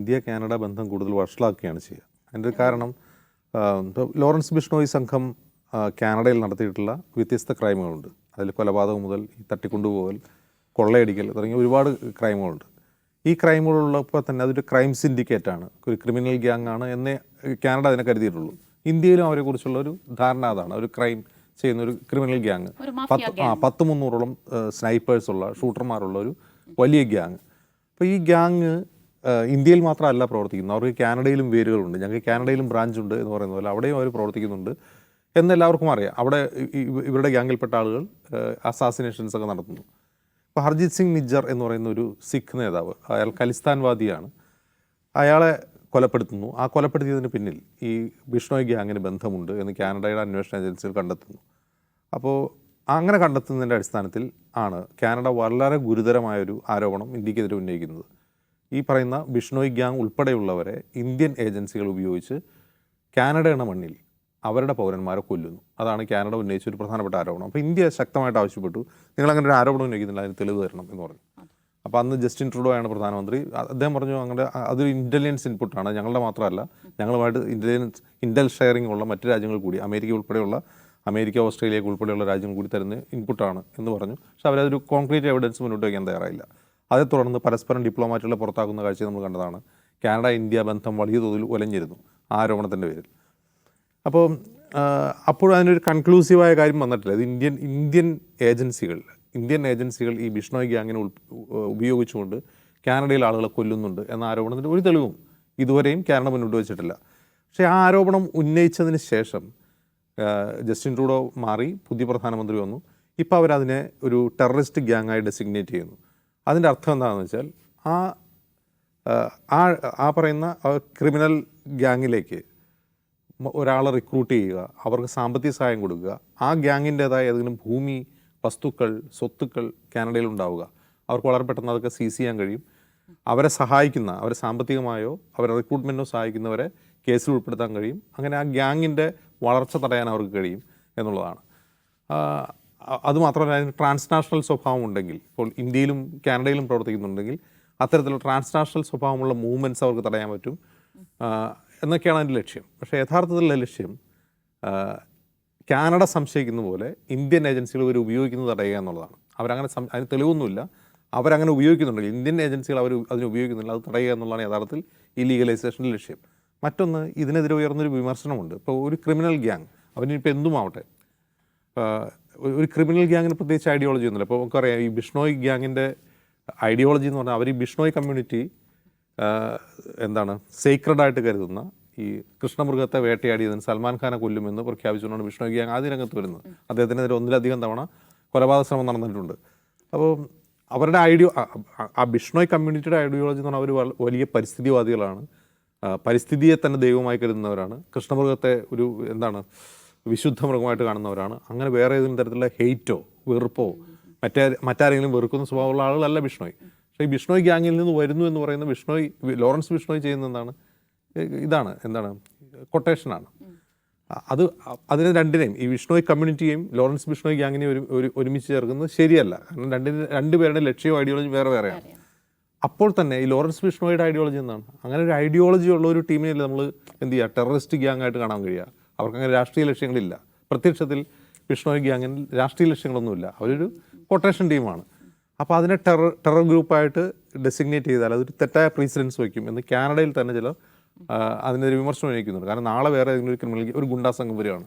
India Canada ബന്ധം കൂടുതൽ വഷളാക്കുകയാണ് ചെയ്യുക. അതിൻ്റെ ഒരു കാരണം ഇപ്പോൾ ലോറൻസ് ബിഷ്ണോയി സംഘം കാനഡയിൽ നടത്തിയിട്ടുള്ള വ്യത്യസ്ത ക്രൈമുകളുണ്ട്. അതിൽ കൊലപാതകം മുതൽ ഈ തട്ടിക്കൊണ്ടുപോകൽ, കൊള്ളയടിക്കൽ തുടങ്ങിയ ഒരുപാട് ക്രൈമുകളുണ്ട്. ഈ ക്രൈമുകളുള്ളപ്പോൾ തന്നെ അതൊരു ക്രൈം സിൻഡിക്കേറ്റാണ്, ഒരു ക്രിമിനൽ ഗ്യാങ് ആണ് എന്നേ കാനഡ അതിനെ കരുതിയിട്ടുള്ളൂ. ഇന്ത്യയിലും അവരെക്കുറിച്ചുള്ള ഒരു ധാരണ അതാണ്, ഒരു ക്രൈം ചെയ്യുന്ന ഒരു ക്രിമിനൽ ഗ്യാങ്. 100-300ഓളം സ്നൈപ്പേഴ്സുള്ള, ഷൂട്ടർമാരുള്ള ഒരു വലിയ ഗ്യാങ്. അപ്പോൾ ഈ ഗ്യാങ് ഇന്ത്യയിൽ മാത്രമല്ല പ്രവർത്തിക്കുന്നത്, അവർക്ക് കാനഡയിലും വേരുകളുണ്ട്. ഞങ്ങൾക്ക് കാനഡയിലും ബ്രാഞ്ചുണ്ട് എന്ന് പറയുന്ന പോലെ അവിടെയും അവർ പ്രവർത്തിക്കുന്നുണ്ട് എന്നെല്ലാവർക്കും അറിയാം. അവിടെ ഇവരുടെ ഗ്യാങ്ങിൽപ്പെട്ട ആളുകൾ അസാസിനേഷൻസ് ഒക്കെ നടത്തുന്നു. ഇപ്പോൾ ഹർജിത് സിംഗ് നിജ്ജർ എന്ന് പറയുന്ന ഒരു സിഖ് നേതാവ്, അയാൾ ഖലിസ്ഥാൻവാദിയാണ്. അയാളെ കൊലപ്പെടുത്തുന്നു. ആ കൊലപ്പെടുത്തിയതിന് പിന്നിൽ ഈ ബിഷ്ണോയ് ഗ്യാങ്ങിന് ബന്ധമുണ്ട് എന്ന് കാനഡയുടെ അന്വേഷണ ഏജൻസികൾ കണ്ടെത്തുന്നു. അപ്പോൾ അങ്ങനെ കണ്ടെത്തുന്നതിൻ്റെ അടിസ്ഥാനത്തിൽ ആണ് കാനഡ വളരെ ഗുരുതരമായൊരു ആരോപണം ഇന്ത്യക്കെതിരെ ഉന്നയിക്കുന്നത്. ഈ പറയുന്ന ബിഷ്ണോയ് ഗ്യാങ് ഉൾപ്പെടെയുള്ളവരെ ഇന്ത്യൻ ഏജൻസികൾ ഉപയോഗിച്ച് കാനഡയുടെ മണ്ണിൽ അവരുടെ പൗരന്മാരെ കൊല്ലുന്നു. അതാണ് കാനഡ ഉന്നയിച്ച ഒരു പ്രധാനപ്പെട്ട ആരോപണം. അപ്പോൾ ഇന്ത്യ ശക്തമായിട്ട് ആവശ്യപ്പെട്ടു, നിങ്ങളങ്ങനെ ഒരു ആരോപണം ഉന്നയിക്കുന്നില്ല, അതിന് തെളിവ് തരണം എന്ന് പറഞ്ഞു. അപ്പോൾ അന്ന് ജസ്റ്റിൻ ട്രൂഡോ ആണ് പ്രധാനമന്ത്രി. അദ്ദേഹം പറഞ്ഞു, അങ്ങനെ അതൊരു ഇൻ്റലിജൻസ് ഇൻപുട്ടാണ്, ഞങ്ങളുടെ മാത്രമല്ല, ഞങ്ങളുമായിട്ട് ഇൻ്റൽ ഷെയറിംഗ് ഉള്ള മറ്റ് രാജ്യങ്ങൾ കൂടി, അമേരിക്ക, ഓസ്ട്രേലിയ ഉൾപ്പെടെയുള്ള രാജ്യങ്ങൾ കൂടി തരുന്ന ഇൻപുട്ടാണ് എന്ന് പറഞ്ഞു. പക്ഷെ അവരതൊരു കോൺക്രീറ്റ് എവിഡൻസ് മുന്നോട്ട് വയ്ക്കാൻ തയ്യാറായില്ല. അതേ തുടർന്ന് പരസ്പരം ഡിപ്ലോമാറ്റുകളെ പുറത്താക്കുന്ന കാഴ്ച നമ്മൾ കണ്ടതാണ്. കാനഡ ഇന്ത്യ ബന്ധം വലിയ തോതിൽ ഉലഞ്ഞിരുന്നു ആരോപണത്തിൻ്റെ പേരിൽ. അപ്പോൾ അപ്പോഴും അതിനൊരു കൺക്ലൂസീവായ കാര്യം വന്നിട്ടില്ല. ഇത് ഇന്ത്യൻ ഏജൻസികൾ ഈ ബിഷ്ണോയ് ഗ്യാങ്ങിനെ ഉപയോഗിച്ചുകൊണ്ട് കാനഡയിൽ ആളുകളെ കൊല്ലുന്നുണ്ട് എന്ന ആരോപണത്തിൻ്റെ ഒരു തെളിവും ഇതുവരെയും കാനഡ മുന്നോട്ട് വെച്ചിട്ടില്ല. പക്ഷേ ആ ആരോപണം ഉന്നയിച്ചതിന് ശേഷം ജസ്റ്റിൻ ട്രൂഡോ മാറി, പുതിയ പ്രധാനമന്ത്രി വന്നു. ഇപ്പോൾ അവരതിനെ ഒരു ടെററിസ്റ്റ് ഗ്യാങ്ങായി ഡെസിഗ്നേറ്റ് ചെയ്യുന്നു. അതിൻ്റെ അർത്ഥം എന്താണെന്ന് വെച്ചാൽ ആ പറയുന്ന ക്രിമിനൽ ഗ്യാങ്ങിലേക്ക് ഒരാളെ റിക്രൂട്ട് ചെയ്യുക, അവർക്ക് സാമ്പത്തിക സഹായം കൊടുക്കുക, ആ ഗ്യാങ്ങിൻ്റേതായ ഏതെങ്കിലും ഭൂമി, വസ്തുക്കൾ, സ്വത്തുക്കൾ കാനഡയിൽ ഉണ്ടാവുക, അവർക്ക് വളരെ പെട്ടെന്ന് അതൊക്കെ സീസ് ചെയ്യാൻ കഴിയും. അവരെ സാമ്പത്തികമായോ അവരെ റിക്രൂട്ട്മെൻറ്റോ സഹായിക്കുന്നവരെ കേസിൽ ഉൾപ്പെടുത്താൻ കഴിയും. അങ്ങനെ ആ ഗ്യാങ്ങിൻ്റെ വളർച്ച തടയാൻ അവർക്ക് കഴിയും എന്നുള്ളതാണ്. അതുമാത്രമല്ല, അതിന് ട്രാൻസ്നാഷണൽ സ്വഭാവം ഉണ്ടെങ്കിൽ, ഇപ്പോൾ ഇന്ത്യയിലും കാനഡയിലും പ്രവർത്തിക്കുന്നുണ്ടെങ്കിൽ അത്തരത്തിലുള്ള ട്രാൻസ്നാഷണൽ സ്വഭാവമുള്ള മൂവ്മെൻറ്റ്സ് അവർക്ക് തടയാൻ പറ്റും എന്നൊക്കെയാണ് അതിൻ്റെ ലക്ഷ്യം. പക്ഷേ യഥാർത്ഥത്തിലുള്ള ലക്ഷ്യം കാനഡ സംശയിക്കുന്ന പോലെ ഇന്ത്യൻ ഏജൻസികൾ ഇവർ ഉപയോഗിക്കുന്നത് തടയുക എന്നുള്ളതാണ്. അതിന് തെളിവൊന്നുമില്ല. അവരങ്ങനെ ഉപയോഗിക്കുന്നുണ്ടെങ്കിൽ, ഇന്ത്യൻ ഏജൻസികൾ അതിന് ഉപയോഗിക്കുന്നില്ല, അത് തടയുക എന്നുള്ളതാണ് യഥാർത്ഥത്തിൽ ഈ ലീഗലൈസേഷൻ്റെ ലക്ഷ്യം. മറ്റൊന്ന്, ഇതിനെതിരെ ഉയർന്നൊരു വിമർശനമുണ്ട്. ഇപ്പോൾ ഒരു ക്രിമിനൽ ഗ്യാങ്, അവനിപ്പോൾ എന്തുമാവട്ടെ, ഒരു ക്രിമിനൽ ഗ്യാങ്ങിന് പ്രത്യേകിച്ച് ഐഡിയോളജി ഒന്നുമില്ല. ഇപ്പോൾ നമുക്കറിയാം, ഈ ബിഷ്ണോയ് ഗ്യാങ്ങിൻ്റെ ഐഡിയോളജി എന്ന് പറഞ്ഞാൽ അവർ ഈ ബിഷ്ണോയ് കമ്മ്യൂണിറ്റി സീക്രഡായിട്ട് കരുതുന്ന ഈ കൃഷ്ണമൃഗത്തെ വേട്ടയാടിയതിന് സൽമാൻ ഖാനെ കൊല്ലുമെന്ന് പ്രഖ്യാപിച്ചുകൊണ്ടാണ് ബിഷ്ണോയ് ഗ്യാങ് ആദ്യ രംഗത്ത് വരുന്നത്. അദ്ദേഹത്തിനെതിരെ ഒന്നിലധികം തവണ കൊലപാതക ശ്രമം നടന്നിട്ടുണ്ട്. അപ്പോൾ അവരുടെ ആ ബിഷ്ണോയ് കമ്മ്യൂണിറ്റിയുടെ ഐഡിയോളജി എന്ന് പറഞ്ഞാൽ അവർ വലിയ പരിസ്ഥിതിവാദികളാണ്, പരിസ്ഥിതിയെ തന്നെ ദൈവമായി കരുതുന്നവരാണ്, കൃഷ്ണമൃഗത്തെ ഒരു വിശുദ്ധ മൃഗമായിട്ട് കാണുന്നവരാണ്. അങ്ങനെ വേറെ ഏതെങ്കിലും തരത്തിലുള്ള ഹെയ്റ്റോ വെറുപ്പോ മറ്റാരെങ്കിലും വെറുക്കുന്ന സ്വഭാവമുള്ള ആളുകളല്ല ബിഷ്ണോയ്. പക്ഷേ ഈ ബിഷ്ണോയ് ഗ്യാങ്ങിൽ നിന്ന് വരുന്നു എന്ന് പറയുന്ന ലോറൻസ് ബിഷ്ണോയ് ചെയ്യുന്ന കൊട്ടേഷനാണ്. അതിനെ രണ്ടിനെയും, ഈ ബിഷ്ണോയ് കമ്മ്യൂണിറ്റിയെയും ലോറൻസ് ബിഷ്ണോയ് ഗ്യാങ്ങിനെയും ഒരുമിച്ച് ചേർക്കുന്നത് ശരിയല്ല. കാരണം രണ്ടുപേരുടെ ലക്ഷ്യവും ഐഡിയോളജി വേറെ വേറെയാണ്. അപ്പോൾ തന്നെ ഈ ലോറൻസ് ബിഷ്ണോയുടെ ഐഡിയോളജി എന്താണ്? അങ്ങനെ ഒരു ഐഡിയോളജി ഉള്ള ഒരു ടീമിനല്ലേ നമ്മൾ ടെററിസ്റ്റ് ഗ്യാങ് ആയിട്ട് കാണാൻ കഴിയുക? അവർക്കങ്ങനെ രാഷ്ട്രീയ ലക്ഷ്യങ്ങളില്ല. പ്രത്യക്ഷത്തിൽ ബിഷ്ണോയ് ഗ്യാങ്ങിന് രാഷ്ട്രീയ ലക്ഷ്യങ്ങളൊന്നുമില്ല, അവരൊരു കൊട്ടേഷൻ ടീമാണ്. അപ്പോൾ അതിനെ ടെറർ ഗ്രൂപ്പായിട്ട് ഡെസിഗ്നേറ്റ് ചെയ്താൽ അതൊരു തെറ്റായ പ്രീസിഡൻസ് വയ്ക്കും എന്ന് കാനഡയിൽ തന്നെ ചിലർ അതിനൊരു വിമർശനം ഉന്നയിക്കുന്നുണ്ട്. കാരണം നാളെ വേറെ ഏതെങ്കിലും ഒരു ഗുണ്ടാ സംഘം വരികയാണ്.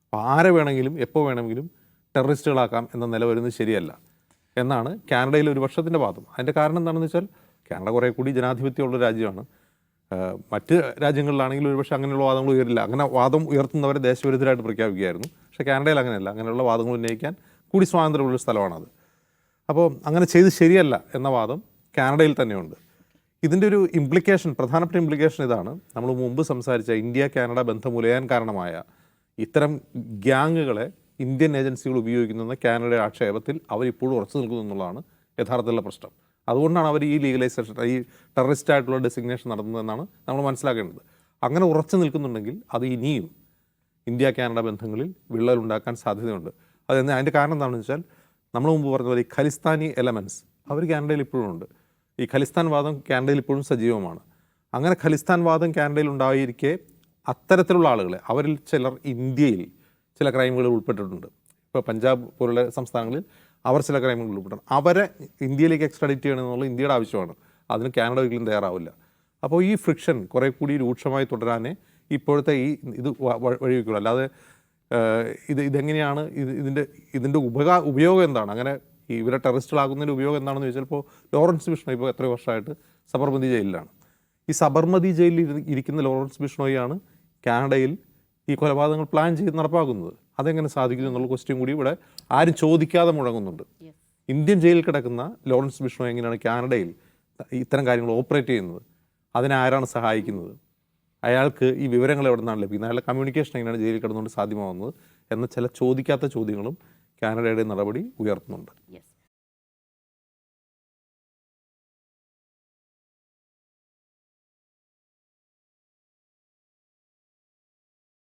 അപ്പോൾ ആരെ വേണമെങ്കിലും എപ്പോൾ വേണമെങ്കിലും ടെററിസ്റ്റുകളാക്കാം എന്ന നില വരുന്നത് ശരിയല്ല എന്നാണ് കാനഡയിൽ ഒരു വർഷത്തിൻ്റെ വാദം. അതിൻ്റെ കാരണം എന്താണെന്ന് വെച്ചാൽ, കാനഡ കുറേ കൂടി ജനാധിപത്യമുള്ള രാജ്യമാണ്. മറ്റ് രാജ്യങ്ങളിലാണെങ്കിൽ ഒരുപക്ഷെ അങ്ങനെയുള്ള വാദങ്ങൾ ഉയരില്ല. അങ്ങനെ വാദം ഉയർത്തുന്നവരെ ദേശവിരുദ്ധരായിട്ട് പ്രഖ്യാപിക്കുകയായിരുന്നു. പക്ഷേ കാനഡയിൽ അങ്ങനെയല്ല. അങ്ങനെയുള്ള വാദങ്ങൾ ഉന്നയിക്കാൻ കൂടി സ്വാതന്ത്ര്യമുള്ളൊരു സ്ഥലമാണത്. അപ്പോൾ അങ്ങനെ ചെയ്ത് ശരിയല്ല എന്ന വാദം കാനഡയിൽ തന്നെയുണ്ട്. ഇതിൻ്റെ ഒരു പ്രധാനപ്പെട്ട ഇംപ്ലിക്കേഷൻ ഇതാണ്. നമ്മൾ മുമ്പ് സംസാരിച്ച ഇന്ത്യ കാനഡ ബന്ധം ഉലയാൻ കാരണമായ ഇത്തരം ഗ്യാങ്ങുകളെ ഇന്ത്യൻ ഏജൻസികൾ ഉപയോഗിക്കുന്ന കാനഡയുടെ ആക്ഷേപത്തിൽ അവരിപ്പോഴും ഉറച്ചു നിൽക്കുന്നു എന്നുള്ളതാണ് യഥാർത്ഥത്തിലുള്ള പ്രശ്നം. അതുകൊണ്ടാണ് അവർ ഈ ലീഗലൈസേഷൻ, ഈ ടെററിസ്റ്റ് ആയിട്ടുള്ള ഡെസിഗ്നേഷൻ നടത്തുന്നതെന്നാണ് നമ്മൾ മനസ്സിലാക്കേണ്ടത്. അങ്ങനെ ഉറച്ചു നിൽക്കുന്നുണ്ടെങ്കിൽ അത് ഇനിയും ഇന്ത്യ കാനഡ ബന്ധങ്ങളിൽ വിള്ളലുണ്ടാക്കാൻ സാധ്യതയുണ്ട്. അതിൻ്റെ കാരണം എന്താണെന്ന് വെച്ചാൽ, നമ്മൾ മുമ്പ് പറഞ്ഞ പോലെ ഈ ഖലിസ്ഥാനി എലമെൻറ്റ്സ് അവർ കാനഡയിൽ ഇപ്പോഴും ഉണ്ട്. ഈ ഖലിസ്ഥാൻ വാദം കാനഡയിൽ ഇപ്പോഴും സജീവമാണ്. അങ്ങനെ ഖലിസ്ഥാൻ വാദം കാനഡയിൽ ഉണ്ടായിരിക്കെ അത്തരത്തിലുള്ള ആളുകളെ, അവരിൽ ചിലർ ഇന്ത്യയിൽ ചില ക്രൈമുകളിൽ ഉൾപ്പെട്ടിട്ടുണ്ട്. ഇപ്പോൾ പഞ്ചാബ് പോലുള്ള സംസ്ഥാനങ്ങളിൽ അവർ ചില ക്രൈമുകളിൽ ഉൾപ്പെട്ടിട്ടുണ്ട്. അവരെ ഇന്ത്യയിലേക്ക് എക്സ്ട്രാഡിറ്റ് ചെയ്യണമെന്നുള്ള ഇന്ത്യയുടെ ആവശ്യമാണ്. അതിന് കാനഡ ഒരിക്കലും തയ്യാറാവില്ല. അപ്പോൾ ഈ ഫ്രിക്ഷൻ കുറേ കൂടി രൂക്ഷമായി തുടരാനേ ഇപ്പോഴത്തെ ഇത് വഴിവെക്കുള്ളൂ. അല്ലാതെ ഇതെങ്ങനെയാണ് ഇതിൻ്റെ ഉപയോഗം എന്താണ്, അങ്ങനെ ഇവരെ ടെററിസ്റ്റുകളാകുന്നതിൻ്റെ ഉപയോഗം എന്താണെന്ന് ചോദിച്ചാൽ, ഇപ്പോൾ ലോറൻസ് ബിഷ്ണോയ് ഇപ്പോൾ എത്രയോ വർഷമായിട്ട് സബർമതി ജയിലിലാണ്. ഈ സബർമതി ജയിലിൽ ഇരിക്കുന്ന ലോറൻസ് ബിഷ്ണോയാണ് കാനഡയിൽ ഈ കൊലപാതകങ്ങൾ പ്ലാൻ ചെയ്ത് നടപ്പാക്കുന്നത്. അതെങ്ങനെ സാധിക്കുന്നു എന്നുള്ള ക്വസ്റ്റ്യൻ കൂടി ഇവിടെ ആരും ചോദിക്കാതെ മുഴങ്ങുന്നുണ്ട്. ഇന്ത്യൻ ജയിലിൽ കിടക്കുന്ന ലോറൻസ് ബിഷ്ണോയ് എങ്ങനെയാണ് കാനഡയിൽ ഇത്തരം കാര്യങ്ങൾ ഓപ്പറേറ്റ് ചെയ്യുന്നത്? അതിനെ ആരാണ് സഹായിക്കുന്നത്? അയാൾക്ക് ഈ വിവരങ്ങൾ എവിടെ നിന്നാണ് ലഭിക്കുന്നത്? അയാളുടെ കമ്മ്യൂണിക്കേഷൻ എങ്ങനെയാണ് ജയിലിൽ കിടന്നുകൊണ്ട് സാധ്യമാവുന്നത് എന്ന ചില ചോദിക്കാത്ത ചോദ്യങ്ങളും കാനഡയുടെ നടപടി ഉയർത്തുന്നുണ്ട്.